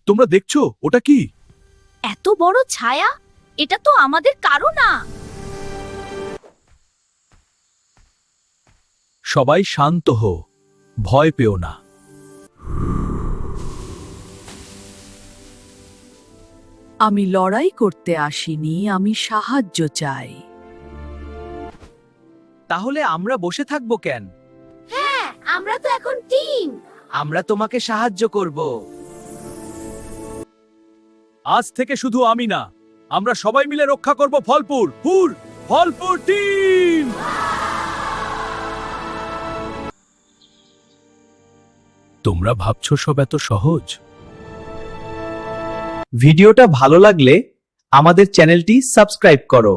তোমরা দেখছো ওটা কি? এত বড় ছায়া, এটা তো আমাদের কারো না। সবাই শান্ত হো, ভয় পেও না। আমি লড়াই করতে আসিনি, আমি সাহায্য চাই। তাহলে আমরা বসে থাকবো কেন? হ্যাঁ, আমরা তো এখন টিম। আমরা তোমাকে সাহায্য করব। আজ থেকে শুধু আমি না, আমরা সবাই মিলে রক্ষা করব ফলপুর। ফলপুর টিম। তোমরা ভাবছো সব এত সহজ? ভিডিওটা ভালো লাগলে আমাদের চ্যানেলটি সাবস্ক্রাইব করো।